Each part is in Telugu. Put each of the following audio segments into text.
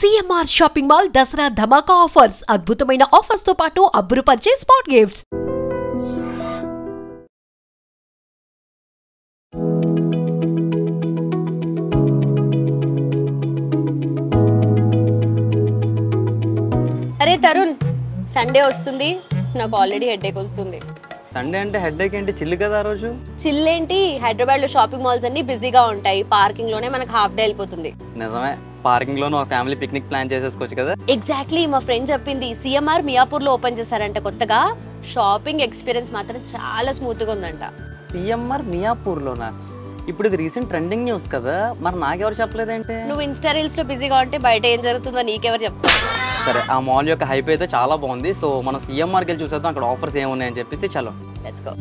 సిఎంఆర్ షాపింగ్ మాల్ దసరా ధమాకా ఆఫర్స్ అద్భుతమైన ఆఫర్స్ తో పాటు అబ్బురుపరిచే స్పాట్ గిఫ్ట్స్. అరే తరుణ్, సండే వస్తుంది, నాకు ఆల్రెడీ హెడేక్ వస్తుంది. సండే అంటే హెడేక్ ఏంటి? చిల్లు కదా ఆ రోజు. చిల్ ఏంటి, హైదరాబాద్ లో షాపింగ్ మాల్స్ అన్ని బిజీగా ఉంటాయి, పార్కింగ్ లోనే మనకు హాఫ్ డే వెళ్ళిపోతుంది. నిజమే, పార్కింగ్ లో ఫ్యామిలీ పిక్నిక్ ప్లాన్ చేసేసుకోవచ్చు కదా. ఎగ్జాక్ట్లీ, మా ఫ్రెండ్ చెప్పింది సిఎంఆర్ మియాపూర్ లో ఓపెన్ చేశారంట కొత్తగా. షాపింగ్ ఎక్స్పీరియన్స్ మాత్రం చాలా స్మూత్ గా ఉందంట. సిఎంఆర్ మియాపూర్ లోనా? ఇప్పుడు ఇది రీసెంట్ ట్రెండింగ్ న్యూస్ కదా, మరి నాకెవరు చెప్పలేదంటే? నువ్వు ఇన్స్టా రీల్స్ లో బిజీగా ఉంటే బయట ఏం జరుగుతుందో నీకెవరు చెప్తారు? సరే, ఆ మాల్ యొక్క హైప్ అయితే చాలా బాగుంది. సో మనం సిఎంఆర్కి వెళ్ళి చూసేద్దాం అక్కడ ఆఫర్స్ ఏమున్నాయని చెప్పేసి. చలో లెట్స్ గో.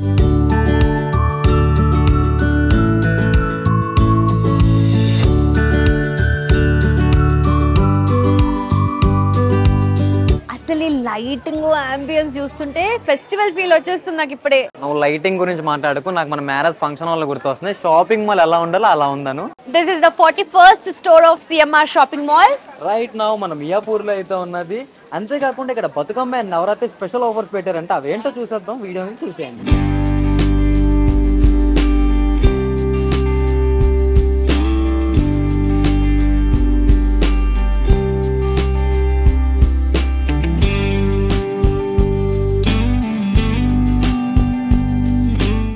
అసలు ఈ లైటింగ్ అంబియన్స్ చూస్తుంటే ఫెస్టివల్ ఫీల్ వచ్చేస్తుంది నాకు ఇప్పుడే. నువ్వు లైటింగ్ గురించి మాట్లాడుకు, నాకు మన మ్యారేజ్ ఫంక్షన్ హాల్ గుర్తు వస్తుంది. షాపింగ్ మాల్ ఎలా ఉండాలో అలా ఉందాను. This is the 41st store of CMR shopping mall. Right now మన మియాపూర్ లో అయితే ఉన్నది. అంతేకాకుండా ఇక్కడ Bathukamma and Navratri special offers పెట్టారంటే అవేంటో చూసేద్దాం, వీడియోని చూసేయండి.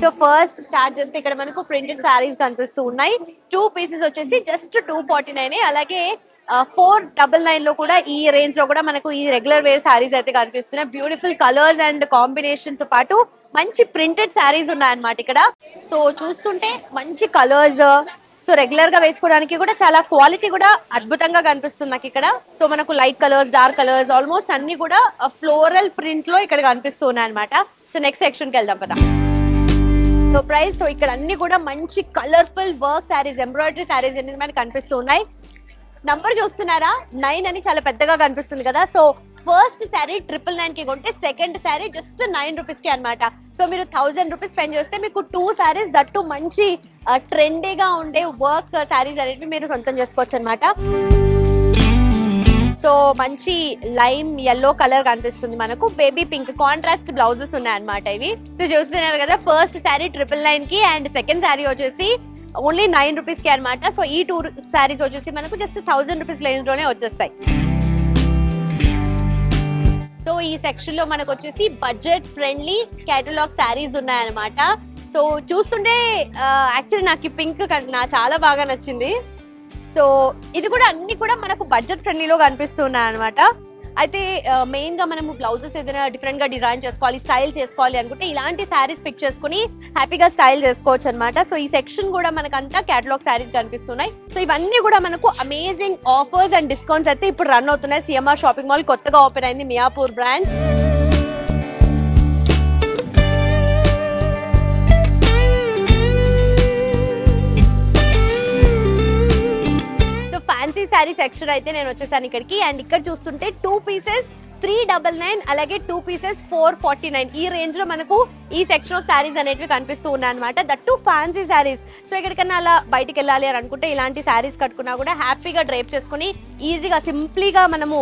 సో ఫస్ట్ స్టార్ట్ చేస్తే ఇక్కడ మనకు ప్రింటెడ్ సారీస్ కనిపిస్తూ ఉన్నాయి. 2 పీసెస్ వచ్చేసి జస్ట్ 249. అలాగే 499 లో కూడా ఈ రేంజ్ లో కూడా మనకు ఈ రెగ్యులర్ వేర్ సారీస్ అయితే కనిపిస్తున్నాయి. బ్యూటిఫుల్ కలర్స్ అండ్ కాంబినేషన్ తో పాటు మంచి ప్రింటెడ్ సారీస్ ఉన్నాయన్నమాట ఇక్కడ. సో చూస్తుంటే మంచి కలర్స్, సో రెగ్యులర్ గా వేసుకోవడానికి కూడా చాలా క్వాలిటీ కూడా అద్భుతంగా కనిపిస్తుంది నాకు ఇక్కడ. సో మనకు light colours, dark colours, almost అన్ని కూడా ఫ్లోరల్ ప్రింట్ లో ఇక్కడ కనిపిస్తూ ఉన్నాయి అనమాట. సో నెక్స్ట్ సెక్షన్ కి వెళ్దాం కదా. సో ప్రైస్, సో ఇక్కడ అన్ని కూడా మంచి colourful work saris, embroidery saris అనేది మనకి కనిపిస్తూ ఉన్నాయి. నంబర్ చూస్తున్నారా, 9 అని చాలా పెద్దగా కనిపిస్తుంది కదా. సో ఫస్ట్ శారీ 999 కి కొంటే సెకండ్ శారీ జస్ట్ 9 రూపీస్ కి అనమాట. సో మీరు 1000 రూపీస్ స్పెండ్ చేస్తే మీకు 2 శారీస్, దట్టు మంచి ట్రెండీగా ఉండే వర్క్ శారీస్ అనేవి మీరు సొంతం చేసుకోవచ్చు అనమాట. సో మంచి లైమ్ ఎల్లో కలర్ కనిపిస్తుంది మనకు. బేబీ పింక్ కాంట్రాస్ట్ బ్లౌజెస్ ఉన్నాయి అనమాట ఇవి. సో చూస్తున్నారు కదా, ఫస్ట్ శారీ 999 కి అండ్ సెకండ్ శారీ వచ్చేసి ఓన్లీ 9 రూపీస్ కి అనమాట. సో ఈ 2 శారీస్ వచ్చేసి మనకు జస్ట్ 1000 రూపీస్ రేంజ్ లోనే వచ్చేస్తాయి. సో ఈ సెక్షన్ లో మనకు వచ్చేసి బడ్జెట్ ఫ్రెండ్లీ కేటలాగ్ శారీస్ ఉన్నాయన్నమాట. సో చూస్తుంటే యాక్చువల్లీ నాకు ఈ పింక్ చాలా బాగా నచ్చింది. సో ఇది కూడా అన్ని కూడా మనకు బడ్జెట్ ఫ్రెండ్లీలో కనిపిస్తున్నాయి అనమాట. అయితే మెయిన్ గా మనము బ్లౌజెస్ ఏదైనా డిఫరెంట్ గా డిజైన్ చేసుకోవాలి, స్టైల్ చేసుకోవాలి అనుకుంటే ఇలాంటి శారీస్ పిక్ చేసుకుని హ్యాపీగా స్టైల్ చేసుకోవచ్చు అనమాట. సో ఈ సెక్షన్ కూడా మనకంతా కేటలాగ్ శారీస్ కనిపిస్తున్నాయి. సో ఇవన్నీ కూడా మనకు అమేజింగ్ ఆఫర్స్ అండ్ డిస్కౌంట్స్ అయితే ఇప్పుడు రన్ అవుతున్నాయి. సిఎంఆర్ షాపింగ్ మాల్ కొత్తగా ఓపెన్ అయింది Miyapur branch. Fancy sari section అయితే నేను వచ్చేసాను ఇక్కడికి. అండ్ ఇక్కడ చూస్తుంటే 2 పీసెస్ 399, అలాగే 2 పీసెస్ 449 ఈ రేంజ్ లో మనకు ఈ సెక్షన్ ఆఫ్ శారీస్ అనేవి కనిపిస్తూ ఉన్నాయి అనమాట. That fancy saris. సో ఎక్కడికన్నా అలా బయటికి వెళ్ళాలి అని అనుకుంటే ఇలాంటి శారీస్ కట్టుకున్నా కూడా హ్యాపీగా డ్రైప్ చేసుకుని ఈజీగా సింప్లీగా మనము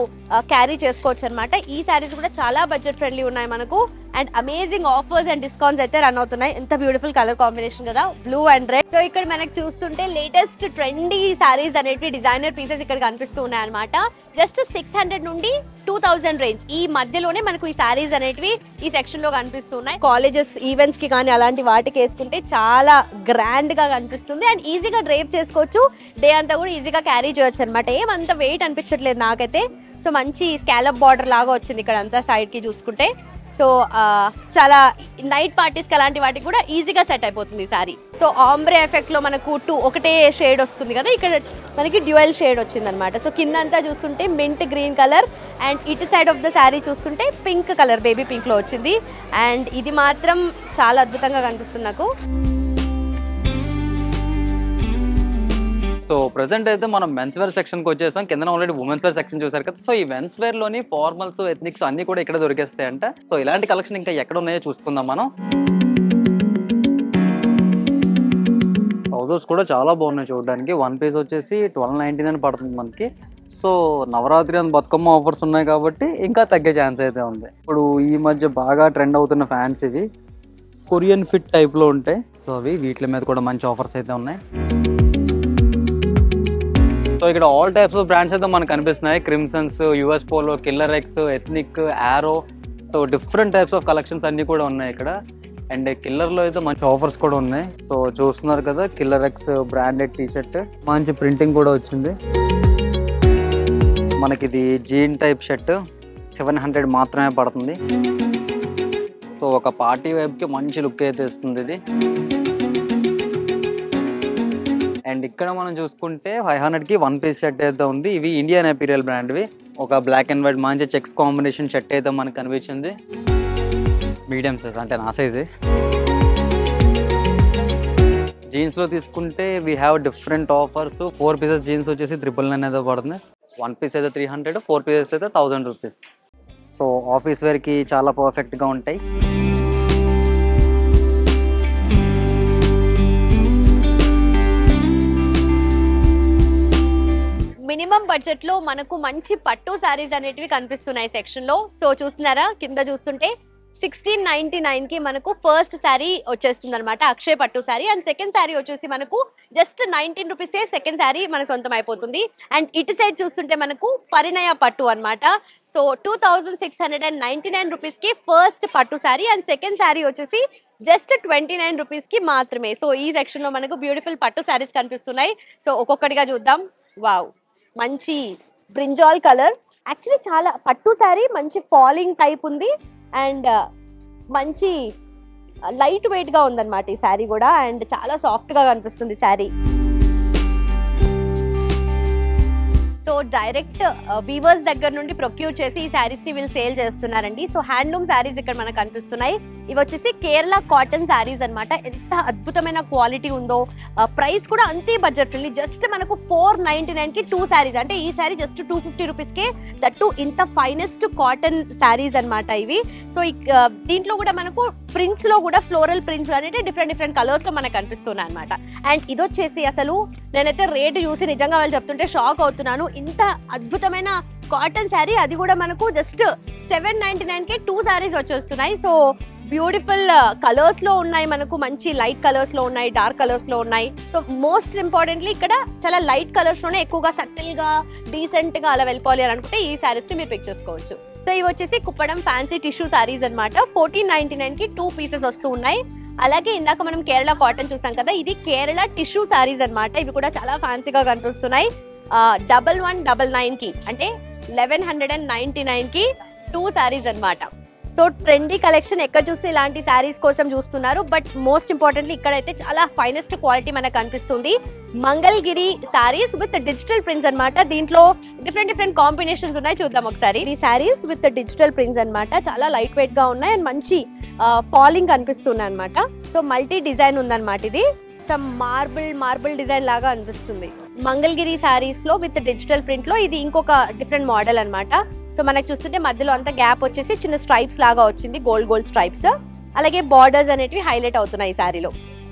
క్యారీ చేసుకోవచ్చు అనమాట. ఈ శారీస్ కూడా చాలా బడ్జెట్ ఫ్రెండ్లీ ఉన్నాయి మనకు. And amazing offers and discounts అయితే రన్ అవుతున్నాయి. ఎంత బ్యూటిఫుల్ కలర్ కాంబినేషన్ కదా, బ్లూ అండ్ రెడ్. సో ఇక్కడ మనకు చూస్తుంటే లేటెస్ట్ ట్రెండీ సారీస్ అనేవి డిజైనర్ పీసెస్ ఇక్కడ కనిపిస్తూ ఉన్నాయి అనమాట. జస్ట్ 600 నుండి 2000 రేంజ్ ఈ మధ్యలోనే మనకు ఈ సారీస్ అనేటివి ఈ సెక్షన్ లో కనిపిస్తున్నాయి. కాలేజెస్ ఈవెంట్స్ కి కానీ అలాంటి వాటికి వేసుకుంటే చాలా గ్రాండ్ గా కనిపిస్తుంది. అండ్ ఈజీగా డ్రైప్ చేసుకోవచ్చు, డే అంతా కూడా ఈజీగా క్యారీ చేయొచ్చు అనమాట. ఏమంత వెయిట్ అనిపించట్లేదు నాకైతే. సో మంచి స్కాలప్ బార్డర్ లాగా వచ్చింది ఇక్కడ అంతా సైడ్ కి చూసుకుంటే. సో చాలా నైట్ పార్టీస్ కి అలాంటి వాటికి కూడా ఈజీగా సెట్ అయిపోతుంది ఈ సారీ. సో ఆంబ్రే ఎఫెక్ట్ లో మనకు ఒకటే షేడ్ వస్తుంది కదా, ఇక్కడ మనకి డ్యూయల్ షేడ్ వచ్చింది అనమాట. సో కింద అంతా చూస్తుంటే మింట్ గ్రీన్ కలర్ అండ్ ఇటు సైడ్ ఆఫ్ ద శారీ చూస్తుంటే పింక్ కలర్, బేబీ పింక్ లో వచ్చింది. అండ్ ఇది మాత్రం చాలా అద్భుతంగా కనిపిస్తుంది నాకు. సో ప్రెసెంట్ అయితే మనం మెన్స్ వేర్ సెక్షన్ కి వచ్చేసాం. కింద ఆల్రెడీ ఉమెన్స్ వేర్ సెక్షన్ చూసారు కదా. సో ఈ మెన్స్ వేర్ లోని ఫార్మల్స్, ఎథ్నిక్స్ అన్ని కూడా ఇక్కడ దొరికేస్తాయి అంట. సో ఇలాంటి కలెక్షన్ ఇంకా ఎక్కడ ఉన్నాయో చూసుకుందాం మనం. బ్లౌజెస్ కూడా చాలా బాగున్నాయి చూడడానికి. 1 పీస్ వచ్చేసి 1299 పడుతుంది మనకి. సో నవరాత్రి అని బతుకమ్మ ఆఫర్స్ ఉన్నాయి కాబట్టి ఇంకా తగ్గే ఛాన్స్ అయితే ఉంది. ఇప్పుడు ఈ మధ్య బాగా ట్రెండ్ అవుతున్న ఫ్యాన్స్ ఇవి కొరియన్ ఫిట్ టైప్లో ఉంటాయి. సో అవి వీటి మీద కూడా మంచి ఆఫర్స్ అయితే ఉన్నాయి. సో ఇక్కడ ఆల్ టైప్స్ ఆఫ్ బ్రాండ్స్ అయితే మనకు కనిపిస్తున్నాయి. Crimsons, US Polo, Killer X, ethnic, Arrow. So different types of collections అన్నీ కూడా ఉన్నాయి ఇక్కడ. అండ్ కిల్లర్లో అయితే మంచి ఆఫర్స్ కూడా ఉన్నాయి. సో చూస్తున్నారు కదా, కిల్లర్ ఎక్స్ బ్రాండెడ్ టీషర్ట్, మంచి ప్రింటింగ్ కూడా వచ్చింది మనకి. ఇది జీన్ టైప్ షర్ట్ 700 మాత్రమే పడుతుంది. సో ఒక పార్టీ వైపుకి మంచి లుక్ అయితే ఇస్తుంది ఇది. అండ్ ఇక్కడ మనం చూసుకుంటే 500కి 1 పీస్ షర్ట్ అయితే ఉంది. ఇవి ఇండియన్ అపీరియల్ బ్రాండ్వి. ఒక బ్లాక్ అండ్ వైట్ మంచి చెక్స్ కాంబినేషన్ షర్ట్ అయితే మనకు కనిపించింది. మీడియం సైజ్ అంటే నా సైజే. జీన్స్లో తీసుకుంటే we have different offers. 4 pieces jeans వచ్చేసి 999 అయితే పడుతుంది. 1 పీస్ అయితే 300, 4 పీసెస్ అయితే 1000 రూపీస్. సో ఆఫీస్ వేర్కి చాలా పర్ఫెక్ట్గా ఉంటాయి. మినిమం బడ్జెట్ లో మనకు మంచి పట్టు సారీస్ అనేటివి కనిపిస్తున్నాయి సెక్షన్ లో. సో చూస్తున్నారా, కింద చూస్తుంటే 1699 కి మనకు ఫస్ట్ శారీ వచ్చేస్తుంది అనమాట, అక్షయ్ పట్టు శారీ. అండ్ సెకండ్ శారీ వచ్చేసి మనకు జస్ట్ 19 రూపీసే సెకండ్ శారీ మన సొంతం అయిపోతుంది. అండ్ ఇటు సైడ్ చూస్తుంటే మనకు పరిణయ పట్టు అనమాట. సో 2699 రూపీస్ కి ఫస్ట్ పట్టు శారీ. అండ్ సెకండ్ శారీ వచ్చేసి జస్ట్ 29 రూపీస్ కి మాత్రమే. సో ఈ సెక్షన్ లో మనకు బ్యూటిఫుల్ పట్టు శారీస్ కనిపిస్తున్నాయి. సో ఒక్కొక్కటిగా చూద్దాం. వావ్, మంచి బ్రింజాల్ కలర్. యాక్చువల్లీ చాలా పట్టు శారీ, మంచి ఫాలింగ్ టైప్ ఉంది. అండ్ మంచి లైట్ వెయిట్ గా ఉందన్నమాట ఈ శారీ కూడా. అండ్ చాలా సాఫ్ట్ గా కనిపిస్తుంది శారీ. సో డైరెక్ట్ వీవర్స్ దగ్గర నుండి ప్రొక్యూర్ చేసి ఈ శారీస్ ని వీళ్ళు సేల్ చేస్తున్నారండి. సో హ్యాండ్లూమ్ శారీస్ ఇక్కడ మనకు కనిపిస్తున్నాయి. ఇవి వచ్చేసి కేరళ కాటన్ శారీస్ అన్నమాట. ఎంత అద్భుతమైన క్వాలిటీ ఉందో, ప్రైస్ కూడా అంతే బడ్జెట్ ఫ్రెండ్లీ. జస్ట్ మనకు 499 కి 2 శారీస్. అంటే ఈ sari just 250 rupees K, that ఇంత ఫైనెస్ట్ కాటన్ శారీస్ అన్నమాట ఇవి. సో దీంట్లో కూడా మనకు ప్రింట్స్ లో కూడా ఫ్లోరల్ ప్రింట్స్ అనేది డిఫరెంట్ కలర్స్ లో మనకు కనిపిస్తున్నాయి అనమాట. అండ్ ఇది వచ్చేసి అసలు నేనైతే రేట్ చూసి నిజంగా వాళ్ళు చెప్తుంటే షాక్ అవుతున్నాను. ఇంత అద్భుతమైన కాటన్ శారీ, అది కూడా మనకు జస్ట్ 799 కి 2 శారీస్ వచ్చేస్తున్నాయి. సో బ్యూటిఫుల్ కలర్స్ లో ఉన్నాయి, మనకు మంచి లైట్ కలర్స్ లో ఉన్నాయి, డార్క్ కలర్స్ లో ఉన్నాయి. సో మోస్ట్ ఇంపార్టెంట్లీ ఇక్కడ చాలా లైట్ కలర్స్ లోనే ఎక్కువగా సటిల్ గా డీసెంట్ గా అలా వెళ్ళిపోవాలి అని అనుకుంటే ఈ శారీస్ ని మీరు పిక్ చేసుకోవచ్చు. సో ఇవి వచ్చేసి కుప్పడం ఫ్యాన్సీ టిష్యూ శారీస్ అనమాట. 1499 కి 2 పీసెస్ వస్తూ ఉన్నాయి. అలాగే ఇందాక మనం కేరళ కాటన్ చూసాం కదా, ఇది కేరళ టిష్యూ శారీస్ అనమాట. ఇవి కూడా చాలా ఫ్యాన్సీగా కనిపిస్తున్నాయి. 1199 కి అంటే 1199 కి 2 శారీస్ అనమాట. సో ట్రెండీ కలెక్షన్ ఎక్కడ చూస్తే ఇలాంటి శారీస్ కోసం చూస్తున్నారు. బట్ మోస్ట్ ఇంపార్టెంట్లీ ఇక్కడైతే చాలా ఫైనెస్ట్ క్వాలిటీ మనకు కనిపిస్తుంది. Mangalagiri saris with digital prints అన్నమాట. దీంట్లో డిఫరెంట్ కాంబినేషన్స్ ఉన్నాయి, చూద్దాం ఒకసారి. ఈ శారీస్ విత్ డిజిటల్ ప్రింట్స్ అన్నమాట. చాలా లైట్ వెయిట్ గా ఉన్నాయి అండ్ మంచి ఫాలింగ్ కనిపిస్తున్నాయి అనమాట. సో మల్టీ డిజైన్ ఉందన్నమాట. ఇది సమ్ మార్బుల్ డిజైన్ లాగా అనిపిస్తుంది. మంగళగిరి శారీస్ లో విత్ డిజిటల్ ప్రింట్ లో ఇది ఇంకొక డిఫరెంట్ మోడల్ అన్నమాట. సో మనకు చూస్తుంటే మధ్యలో అంతా గ్యాప్ వచ్చేసి చిన్న స్ట్రైప్స్ లాగా వచ్చింది, గోల్డ్ స్ట్రైప్స్. అలాగే బార్డర్స్ అనేటివి హైలైట్ అవుతున్నాయి ఈ శారీలో.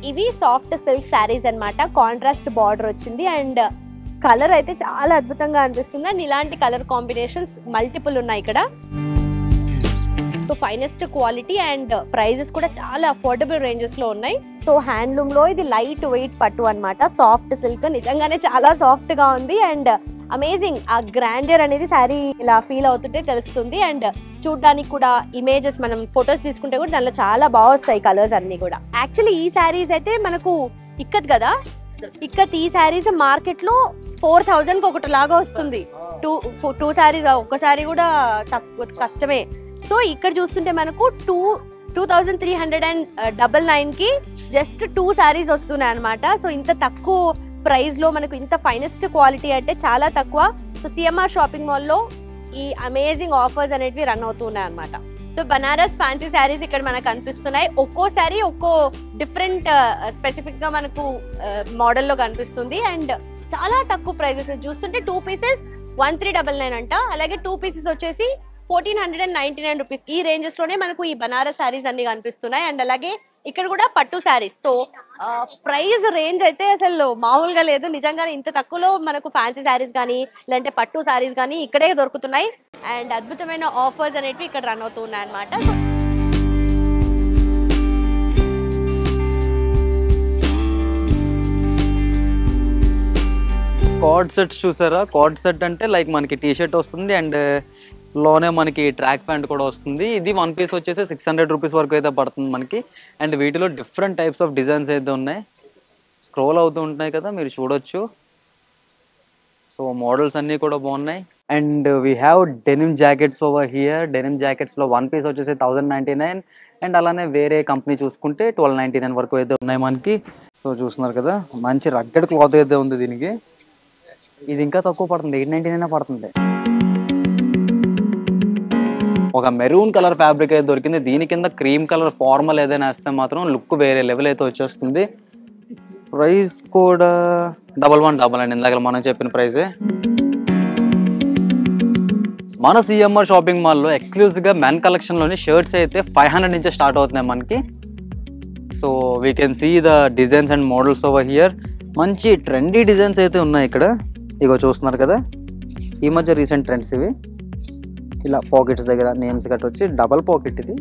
ఇవి సాఫ్ట్ సిల్క్ శారీస్ అన్నమాట. కాంట్రాస్ట్ బార్డర్ వచ్చింది అండ్ కలర్ అయితే చాలా అద్భుతంగా అనిపిస్తుంది. అండ్ ఇలాంటి కలర్ కాంబినేషన్స్ మల్టిపుల్ ఉన్నాయి ఇక్కడ. So finest quality and prices కూడా చాలా అఫోర్డబుల్ రేంజెస్ లో ఉన్నాయి. సో హ్యాండ్లూమ్ లో ఇది లైట్ వెయిట్ పట్టు అన్నమాట. సాఫ్ట్ సిల్క్, నిజంగానే చాలా సాఫ్ట్ గా ఉంది. అండ్ అమేజింగ్, ఆ గ్రాండియర్ అనేది శారీ ఇలా ఫీల్ అవుతుంటే తెలుస్తుంది. అండ్ చూడడానికి కూడా ఇమేజెస్ మనం ఫొటోస్ తీసుకుంటే కూడా దానిలో చాలా బాగా వస్తాయి కలర్స్ అన్ని కూడా. యాక్చువల్లీ ఈ శారీస్ అయితే మనకు ఇక్కత్ కదా, ఇక్కత్ ఈ శారీస్ మార్కెట్ లో 4000 కి ఒకటి లాగా వస్తుంది. టూ శారీస్, ఒక్క శారీ కూడా కష్టమే. సో ఇక్కడ చూస్తుంటే మనకు 2399 కి జస్ట్ 2 శారీస్ వస్తున్నాయి అనమాట. సో ఇంత తక్కువ ప్రైస్ లో మనకు ఇంత ఫైనెస్ట్ క్వాలిటీ అంటే చాలా తక్కువ. సో సిఎంఆర్ షాపింగ్ మాల్ లో ఈ అమేజింగ్ ఆఫర్స్ అనేటివి రన్ అవుతున్నాయి అనమాట. సో బనారస్ ఫ్యాన్సీ శారీస్ ఇక్కడ మనకు కనిపిస్తున్నాయి. ఒక్కో శారీ ఒక్కో డిఫరెంట్ స్పెసిఫిక్ గా మనకు మోడల్లో కనిపిస్తుంది. అండ్ చాలా తక్కువ ప్రైజెస్ చూస్తుంటే 2 పీసెస్ 1399 అంట. అలాగే 2 పీసెస్ వచ్చేసి 1499 రూపీస్. ఈ రేంజెస్ లోనే మనకు ఈ బనారస్ శారీస్ అన్ని కనిపిస్తున్నాయి. అండ్ అలాగే ఇక్కడ కూడా పట్టు శారీస్. సో ప్రైస్ రేంజ్ అయితే అసలు మామూలుగా లేదు. నిజంగానే ఇంత తక్కువలో మనకు ఫ్యాన్సీ శారీస్ కానీ లేదంటే పట్టు శారీస్ కానీ ఇక్కడే దొరుకుతున్నాయి. అండ్ అద్భుతమైన ఆఫర్స్ అనేవి ఇక్కడ రన్ అవుతున్నాయి అనమాట. కార్డ్ సెట్స్ చూసారా? కార్డ్ సెట్ అంటే లైక్ మనకి టీ షర్ట్ వస్తుంది అండ్ లోనే మనకి ట్రాక్ ప్యాంట్ కూడా వస్తుంది. ఇది 1 పీస్ వచ్చేసి 600 రూపీస్ వరకు అయితే పడుతుంది మనకి. అండ్ వీటిలో డిఫరెంట్ టైప్స్ ఆఫ్ డిజైన్స్ అయితే ఉన్నాయి. స్క్రోల్ అవుతూ ఉంటున్నాయి కదా, మీరు చూడొచ్చు. సో మోడల్స్ అన్నీ కూడా బాగున్నాయి. And we have denim jackets over here. Denim జాకెట్స్లో 1 పీస్ వచ్చేసి 1099 అండ్ అలానే వేరే కంపెనీ చూసుకుంటే 1299 వరకు అయితే ఉన్నాయి మనకి. సో చూస్తున్నారు కదా, మంచి రగ్గడ్ క్లాత్ అయితే ఉంది దీనికి. ఇది ఇంకా తక్కువ పడుతుంది, 899 పడుతుంది. ఒక మెరూన్ కలర్ ఫ్యాబ్రిక్ అయితే దొరికింది. దీని కింద క్రీమ్ కలర్ ఫార్మల్ ఏదైనా వేస్తే మాత్రం లుక్ వేరే లెవెల్ అయితే వచ్చేస్తుంది. ప్రైస్ కూడా 1199 అండి, ఇందాక మనం చెప్పిన ప్రైజే. మన సిఎంఆర్ షాపింగ్ మాల్లో ఎక్స్క్లూజివ్గా మెన్ కలెక్షన్లోని షర్ట్స్ అయితే 500 నుంచే స్టార్ట్ అవుతున్నాయి మనకి. So we can see the designs and models over here. మంచి ట్రెండీ డిజైన్స్ అయితే ఉన్నాయి ఇక్కడ. ఇగో చూస్తున్నారు కదా, ఈ మధ్య రీసెంట్ ట్రెండ్స్ ఇవి. ఇలా పాకెట్స్ దగ్గర నేమ్స్ గట్ట వచ్చి డబల్ పాకెట్ ఇది.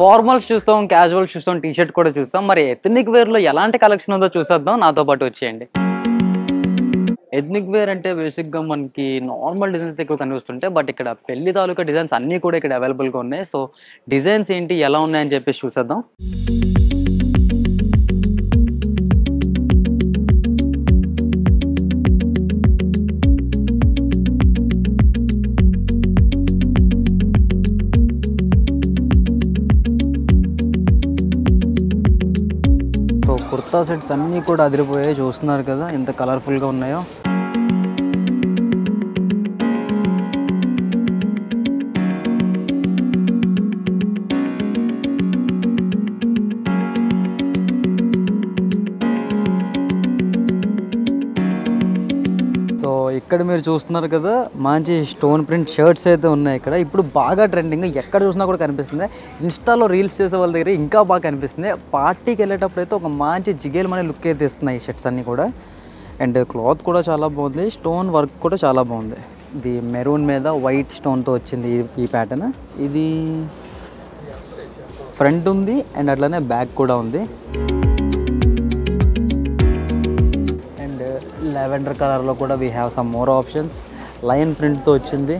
ఫార్మల్స్ చూస్తాం, క్యాజువల్స్ చూస్తాం, టీ షర్ట్ కూడా చూస్తాం. మరి ఎథనిక్ వేర్లో ఎలాంటి కలెక్షన్ ఉందో చూసేద్దాం, నాతో పాటు వచ్చేయండి. ఎథనిక్ వేర్ అంటే బేసిక్గా మనకి నార్మల్ డిజైన్స్ ఎక్కువ కనిపిస్తుంటాయి, బట్ ఇక్కడ పెళ్లి తాలూకా డిజైన్స్ అన్నీ కూడా ఇక్కడ అవైలబుల్గా ఉన్నాయి. సో డిజైన్స్ ఏంటి, ఎలా ఉన్నాయని చెప్పేసి చూసేద్దాం. కుర్తా సెట్స్ అన్నీ కూడా అదిరిపోయాయి. చూస్తున్నారు కదా ఎంత కలర్ఫుల్గా ఉన్నాయో. సో ఇక్కడ మీరు చూస్తున్నారు కదా, మంచి స్టోన్ ప్రింట్ షర్ట్స్ అయితే ఉన్నాయి ఇక్కడ. ఇప్పుడు బాగా ట్రెండింగ్, ఎక్కడ చూసినా కూడా కనిపిస్తుంది. ఇన్స్టాలో రీల్స్ చేసే వాళ్ళ దగ్గర ఇంకా బాగా కనిపిస్తుంది. పార్టీకి వెళ్ళేటప్పుడు అయితే ఒక మంచి జిగేల్ మనీ లుక్ అయితే ఇస్తున్నాయి ఈ షర్ట్స్ అన్నీ కూడా. అండ్ క్లాత్ కూడా చాలా బాగుంది, స్టోన్ వర్క్ కూడా చాలా బాగుంది. ఇది మెరూన్ మీద వైట్ స్టోన్తో వచ్చింది ఈ ప్యాటర్న్. ఇది ఫ్రంట్ ఉంది అండ్ అట్లానే బ్యాక్ కూడా ఉంది. లావెండర్ కలర్లో కూడా we have some more options. Line ప్రింట్తో వచ్చింది.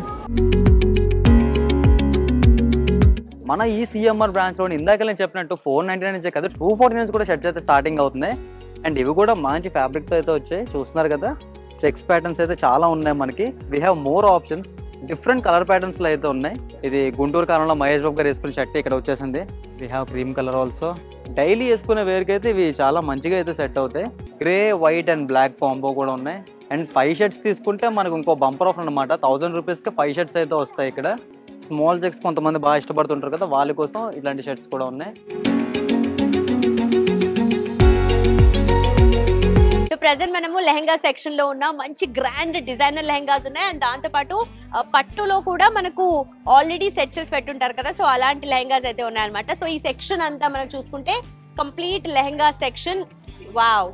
మన ఈ సిఎంఆర్ బ్రాంచ్లోని ఇందాక నేను చెప్పినట్టు 499 నుంచే కదా 249 నుంచి కూడా షర్ట్స్ అయితే స్టార్టింగ్ అవుతున్నాయి. అండ్ ఇవి కూడా మంచి ఫ్యాబ్రిక్తో అయితే వచ్చాయి. చూస్తున్నారు కదా, చెక్స్ ప్యాటర్న్స్ అయితే చాలా ఉన్నాయి మనకి. We have more options, different colour ప్యాటర్న్స్లో అయితే ఉన్నాయి. ఇది గుంటూరు కాలంలో మహేష్ బాబు గారు వేసుకునే షర్ట్ ఇక్కడ వచ్చేసింది. We have cream colour also. Daily వేసుకునే వేర్కి అయితే ఇవి చాలా మంచిగా అయితే సెట్ అవుతాయి. Grey, white and black combo కూడా ఉన్నాయి. అండ్ 5 షర్ట్స్ తీసుకుంటే మనకు ఇంకో బంపర్ ఆఫర్ అనమాట. 1000 రూపీస్కి 5 షర్ట్స్ అయితే వస్తాయి ఇక్కడ. స్మాల్ చెక్స్ కొంతమంది బాగా ఇష్టపడుతుంటారు కదా, వాళ్ళ కోసం ఇట్లాంటి షర్ట్స్ కూడా ఉన్నాయి. సో ప్రెజెంట్ మనము లెహంగా సెక్షన్ లో ఉన్న మంచి గ్రాండ్ డిజైనర్ లెహంగాస్ ఉన్నాయి. అండ్ దాంతో పాటు పట్టులో కూడా మనకు ఆల్రెడీ సెట్ చేసి పెట్టుంటారు కదా, సో అలాంటి లెహంగాస్ అయితే ఉన్నాయన్నమాట. సో ఈ సెక్షన్ అంతా మనం చూసుకుంటే complete lehenga section. Wow,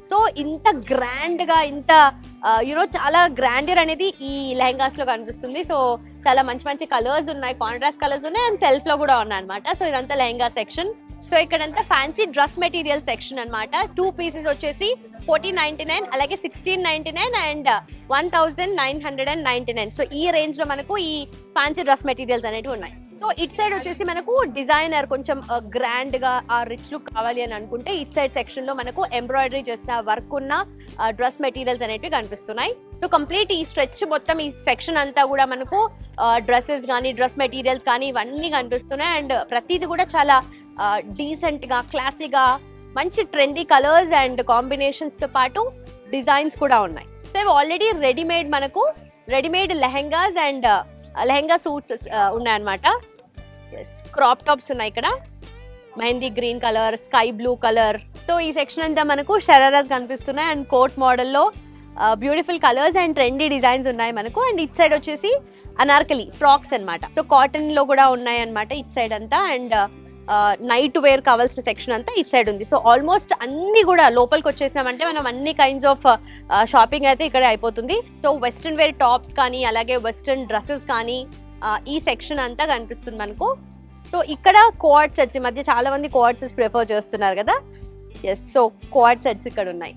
so ఇంత గ్రాండ్ గా, ఇంత చాలా గ్రాండర్ అనేది ఈ లెహంగాస్ లో కనిపిస్తుంది. సో చాలా మంచి మంచి కలర్స్ ఉన్నాయి, కాంట్రాస్ట్ కలర్స్ ఉన్నాయి అండ్ సెల్ఫ్ లో కూడా ఉన్నాయి అనమాట. సో ఇదంతా లెహంగా సెక్షన్. సో ఇక్కడంతా ఫ్యాన్సీ డ్రెస్ మెటీరియల్ సెక్షన్ అనమాట. 2 పీసెస్ వచ్చేసి 1499, అలాగే 1699 అండ్ 1999. సో ఈ రేంజ్ లో మనకు ఈ ఫ్యాన్సీ డ్రెస్ మెటీరియల్స్ అనేవి ఉన్నాయి. సో ఇట్ సైడ్ వచ్చేసి మనకు డిజైనర్ కొంచెం గ్రాండ్ గా ఆ రిచ్ లుక్ కావాలి అని అనుకుంటే ఇట్ సైడ్ సెక్షన్ లో మనకు ఎంబ్రాయిడరీ చేసిన వర్క్ ఉన్న డ్రెస్ మెటీరియల్స్ అనేవి కనిపిస్తున్నాయి. సో కంప్లీట్ ఈ స్ట్రెచ్ మొత్తం ఈ సెక్షన్ అంతా కూడా మనకు డ్రెస్సెస్ కానీ డ్రెస్ మెటీరియల్స్ కానీ ఇవన్నీ కనిపిస్తున్నాయి. అండ్ ప్రతిది కూడా చాలా డీసెంట్ గా, క్లాసీగా, మంచి ట్రెండీ కలర్స్ అండ్ కాంబినేషన్స్ తో పాటు డిజైన్స్ కూడా ఉన్నాయి. సో ఇవి ఆల్రెడీ రెడీమేడ్, మనకు readymade lehengas and lehenga suits ఉన్నాయన్నమాట. క్రాప్ టాప్స్ ఉన్నాయి ఇక్కడ. Mehndi green colour, sky blue colour. So ఈ సెక్షన్ అంతా మనకు షరారాస్ కనిపిస్తున్నాయి అండ్ కోట్ మోడల్లో beautiful colours and trendy designs ఉన్నాయి మనకు. అండ్ ఇట్ సైడ్ వచ్చేసి అనార్కలి ఫ్రాక్స్ అన్నమాట. సో కాటన్ లో కూడా ఉన్నాయి అన్నమాట ఇట్ సైడ్ అంతా. అండ్ నైట్ వేర్ కావాల్సిన సెక్షన్ అంతా ఇట్ సైడ్ ఉంది. సో ఆల్మోస్ట్ అన్ని కూడా లోపలికి వచ్చేసినామంటే మనం అన్ని కైండ్స్ ఆఫ్ షాపింగ్ అయితే ఇక్కడ అయిపోతుంది. సో వెస్ట్రన్ వేర్ టాప్స్ కానీ అలాగే వెస్ట్రన్ డ్రెస్సెస్ కానీ ఈ సెక్షన్ అంతా కనిపిస్తుంది మనకు. సో ఇక్కడ కోఆర్డ్ సెట్స్, ఈ మధ్య చాలా మంది కోఆర్డ్ సెట్స్ ప్రిఫర్ చేస్తున్నారు కదా. ఎస్, సో కోఆర్డ్ సెట్స్ ఇక్కడ ఉన్నాయి.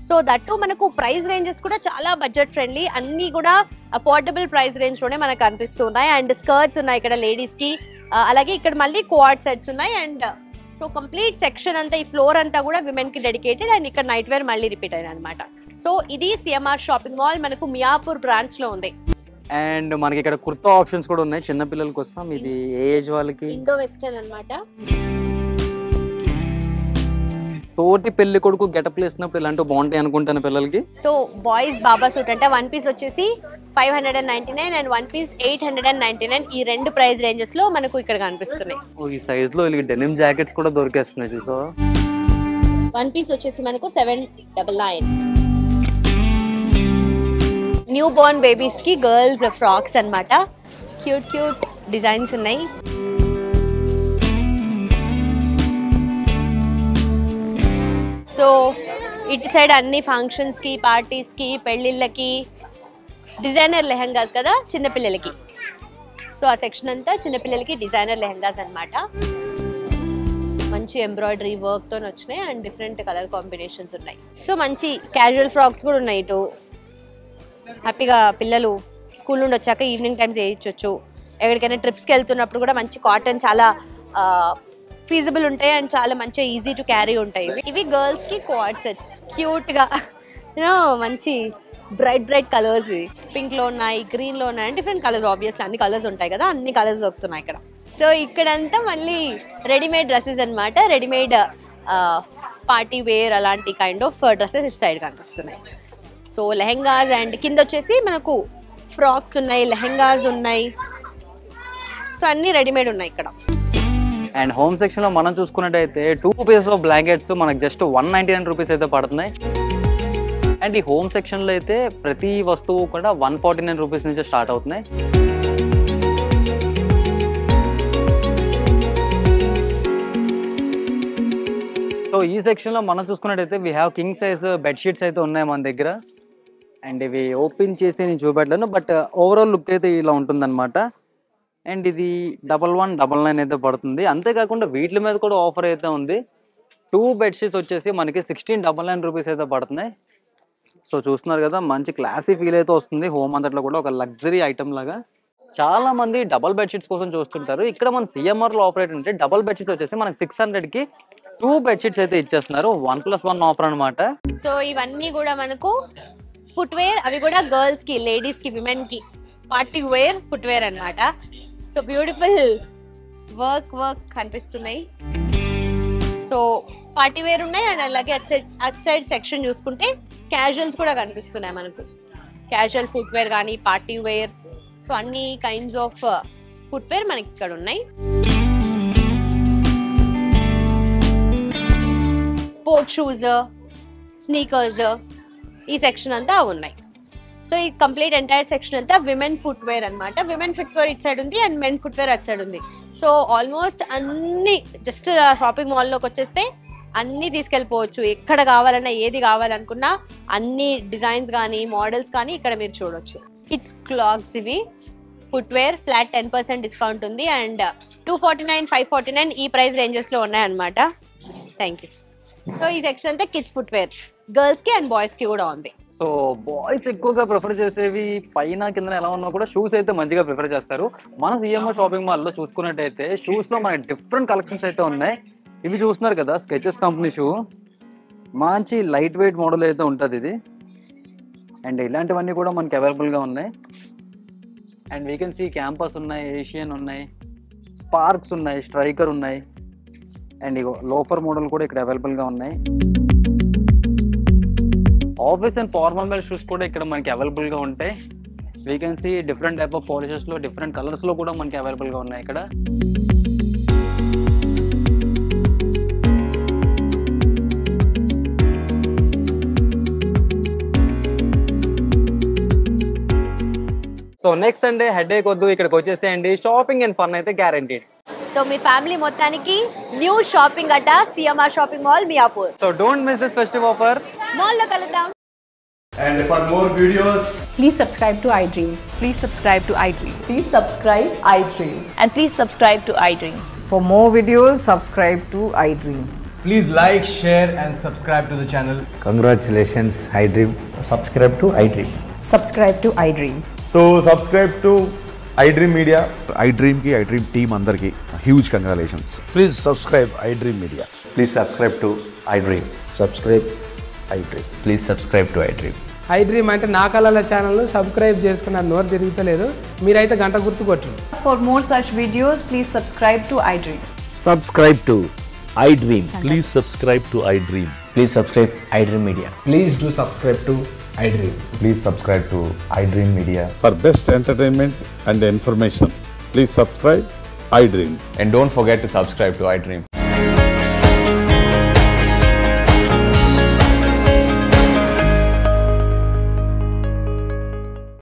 సో దట్టు మనకు ప్రైస్ రేంజెస్ కూడా చాలా బడ్జెట్ ఫ్రెండ్లీ, అన్నీ కూడా అఫోర్డబుల్ ప్రైస్ రేంజ్ లోనే మనకు కనిపిస్తున్నాయి. అండ్ స్కర్ట్స్ ఉన్నాయి ఇక్కడ లేడీస్ కి, అలాగే ఇక్కడ మళ్ళీ కోఆర్డ్ సెట్స్ ఉన్నాయి. అండ్ సో కంప్లీట్ సెక్షన్ అంతా, ఈ ఫ్లోర్ అంతా కూడా విమెన్ కి డెడికేటెడ్. అండ్ ఇక్కడ నైట్ వేర్ మళ్ళీ రిపీట్ అయింది అనమాట. సో ఇది సిఎంఆర్ షాపింగ్ మాల్ మనకు మియాపూర్ బ్రాంచ్ లో ఉంది. అండ్ మనకి ఇక్కడ కుర్తా ఆప్షన్స్ కూడా ఉన్నాయి చిన్న పిల్లల కోసం. ఇది ఏ ఏజ్ వాళ్ళకి? ఇండో వెస్టర్న్ అన్నమాట. తోటి పెళ్లి కొడుకు గెటప్ వేసినప్పుడు ఇలాంటివి బాగుంటాయి అనుకుంటాను పిల్లలకి. సో బాయ్స్ బాబా సూట్ అంటే 1 పీస్ వచ్చేసి 599 అండ్ 1 పీస్ 899. ఈ రెండు ప్రైస్ రేంజెస్ లో మనకు ఇక్కడ కనిపిస్తున్నాయి. ఈ సైజ్ లో డెనిమ్ జాకెట్స్ కూడా దొరికేస్తున్నాయి చూసా. 1 పీస్ వచ్చేసి మనకు 799. న్యూ బోర్న్ బేబీస్ కి గర్ల్స్ ఫ్రాక్స్ అన్నమాట. క్యూట్ క్యూట్ డిజైన్స్ ఉన్నాయి. సో ఇటు సైడ్ అన్ని ఫంక్షన్స్ కి, పార్టీస్ కి, పెళ్లిళ్ళకి డిజైనర్ లెహంగాస్ కదా చిన్నపిల్లలకి. సో ఆ సెక్షన్ అంతా చిన్నపిల్లలకి డిజైనర్ లెహంగాస్ అన్నమాట. మంచి ఎంబ్రాయిడరీ వర్క్ తో వచ్చినాయి అండ్ డిఫరెంట్ కలర్ కాంబినేషన్స్ ఉన్నాయి. సో మంచి క్యాజువల్ ఫ్రాక్స్ కూడా ఉన్నాయి. ఇటు హ్యాపీగా పిల్లలు స్కూల్ నుండి వచ్చాక ఈవినింగ్ టైమ్స్ వేయించవచ్చు. ఎక్కడికైనా ట్రిప్స్కి వెళ్తున్నప్పుడు కూడా మంచి కాటన్ చాలా ఫీజిబుల్ ఉంటాయి అండ్ చాలా మంచిగా ఈజీ టు క్యారీ ఉంటాయి. ఇవి గర్ల్స్ కి కోఆర్డ్ సెట్స్, క్యూట్ గా మంచి బ్రైట్ కలర్స్. పింక్ లో ఉన్నాయి, గ్రీన్ లో ఉన్నాయి, డిఫరెంట్ కలర్స్. ఆబ్వియస్లీ అన్ని కలర్స్ ఉంటాయి కదా, అన్ని కలర్స్ దొరుకుతున్నాయి ఇక్కడ. సో ఇక్కడంతా మళ్ళీ రెడీమేడ్ డ్రెస్సెస్ అన్నమాట. రెడీమేడ్ పార్టీ వేర్ అలాంటి kind of dresses it side కనిపిస్తున్నాయి. సో లెహెంగాస్ అండ్ కింద వచ్చేసి మనకు ఫ్రాక్స్ ఉన్నాయి, లెహెంగాస్ ఉన్నాయి. సో అన్ని రెడీమేడ్ ఉన్నాయి ఇక్కడ. అండ్ హోమ్ సెక్షన్ లో మనం చూసుకున్నట్టయితే 2 పీసెస్ ఆఫ్ బ్లాంకెట్స్ మనకు జస్ట్ 199 రూపీస్ అయితే పడుతున్నాయి. అండ్ ఈ హోమ్ సెక్షన్ లో అయితే ప్రతి వస్తువు కూడా 149 రూపీస్ నుంచి స్టార్ట్ అవుతున్నాయి. సో ఈ సెక్షన్ లో మనం చూసుకున్నట్టయితే we have king size bedsheets అయితే ఉన్నాయి మన దగ్గర. అండ్ ఇవి ఓపెన్ చేసి నేను చూపెట్టలేను, బట్ ఓవరాల్ లుక్ అయితే ఇలా ఉంటుందన్నమాట. అండ్ ఇది 1199 అయితే పడుతుంది. అంతేకాకుండా వీటి మీద కూడా ఆఫర్ అయితే ఉంది. 2 బెడ్షీట్స్ వచ్చేసి మనకి 1699 రూపీస్ అయితే పడుతున్నాయి. సో చూస్తున్నారు కదా, మంచి క్లాసీ ఫీల్ అయితే వస్తుంది. హోమ్ అంతట్లో కూడా ఒక లగ్జరీ ఐటమ్ లాగా. చాలా మంది డబల్ బెడ్షీట్స్ కోసం చూస్తుంటారు. ఇక్కడ మన సిఎంఆర్ లో ఆపరేట్ ఉంటే డబల్ బెడ్షీట్స్ వచ్చేసి మనకి 600కి 2 బెడ్షీట్స్ అయితే ఇచ్చేస్తున్నారు. 1+1 ఆఫర్ అనమాట. సో ఇవన్నీ కూడా మనకు ఫుట్ వేర్, అవి కూడా గర్ల్స్ కి, లేడీస్ కి, విమెన్ కి పార్టీ వేర్ ఫుట్ వేర్ అనమాట. సో బ్యూటిఫుల్ వర్క్ కనిపిస్తున్నాయి. సో పార్టీ వేర్ ఉన్నాయి అండ్ అలాగే అట్ సైడ్ సెక్షన్ చూసుకుంటే క్యాజువల్స్ కూడా కనిపిస్తున్నాయి మనకు. క్యాజువల్ ఫుట్ వేర్ కానీ పార్టీ వేర్, సో అన్ని కైండ్స్ ఆఫ్ ఫుట్ వేర్ మనకి ఇక్కడ ఉన్నాయి. స్పోర్ట్స్ షూస్, స్నీకర్స్, ఈ సెక్షన్ అంతా ఉన్నాయి. సో ఈ కంప్లీట్ ఎంటైర్ సెక్షన్ అంతా విమెన్ ఫుట్ వేర్ అనమాట. Women footwear it side ఉంది and men footwear at side ఉంది. సో ఆల్మోస్ట్ అన్ని జస్ట్ షాపింగ్ మాల్లోకి వచ్చేస్తే అన్ని తీసుకెళ్ళిపోవచ్చు. ఎక్కడ కావాలన్నా, ఏది కావాలనుకున్నా అన్ని డిజైన్స్ కానీ మోడల్స్ కానీ ఇక్కడ మీరు చూడొచ్చు. కిడ్స్ క్లాత్స్ ఇవి ఫుట్ వేర్ ఫ్లాట్ 10% డిస్కౌంట్ ఉంది. అండ్ 249, 549 ఈ ప్రైస్ రేంజెస్ లో ఉన్నాయన్నమాట. Thank you. సో ఈ సెక్షన్ అంతా కిడ్స్ ఫుట్ వేర్ గర్ల్స్ కి అండ్ బాయ్స్ కి కూడా ఉంది. సో బాయ్స్ ఎక్కువగా ప్రిఫర్ చేసేవి పైన కింద ఎలా ఉన్నా కూడా షూస్ అయితే మంచిగా ప్రిఫర్ చేస్తారు. మన సిఎంఆర్ షాపింగ్ మాల్లో చూసుకున్నట్టయితే షూస్ లో మనకి డిఫరెంట్ కలెక్షన్స్ అయితే ఉన్నాయి. ఇవి చూస్తున్నారు కదా, స్కెచెస్ కంపెనీ షూ, మంచి లైట్ వెయిట్ మోడల్ అయితే ఉంటుంది ఇది. అండ్ ఇలాంటివన్నీ కూడా మనకి అవైలబుల్గా ఉన్నాయి. And we can see Campus ఉన్నాయి, ఏషియన్ ఉన్నాయి, స్పార్క్స్ ఉన్నాయి, స్ట్రైకర్ ఉన్నాయి. అండ్ ఇగో లోఫర్ మోడల్ కూడా ఇక్కడ అవైలబుల్గా ఉన్నాయి. Office and formal wear shoes కూడా ఇక్కడ మనకి అవైలబుల్గా ఉంటాయి. We can see different type of పాలిషెస్లో, డిఫరెంట్ కలర్స్లో కూడా మనకి అవైలబుల్గా ఉన్నాయి ఇక్కడ. సో నెక్స్ట్ సండే హెడేక్ వద్దు, ఇక్కడికి వచ్చేసేయండి. షాపింగ్ అండ్ ఫన్ అయితే గ్యారంటీడ్. సో మీ ఫ్యామిలీ మొత్తానికి new shopping Adda CMR shopping mall Miyapur. So don't miss this festive offer. Mall లో కలుద్దాం. And for more videos, Please subscribe to iDream. Please subscribe to iDream. Please subscribe iDream. And please subscribe to iDream. For more videos, subscribe to iDream. please like, share and subscribe to the channel. Congratulations, iDream. Subscribe to iDream. Subscribe to iDream. So subscribe to iDream Media. iDream ki iDream team andarki huge congratulations. Please subscribe iDream Media. Please subscribe to iDream. Subscribe iDream. Please subscribe to iDream. iDream అంటే నా కళల ఛానల్ను సబ్స్క్రైబ్ చేసుకున్నారు, నోరు తిరుగుతలేదు. మీరైతే గంట గుర్తు కొట్టండి. For more such videos, please subscribe to iDream. Subscribe to iDream. Please subscribe to iDream. Please subscribe iDream Media. Please do subscribe to iDream. Please subscribe to iDream Media. For best entertainment and information, please subscribe iDream. And don't forget to subscribe to iDream.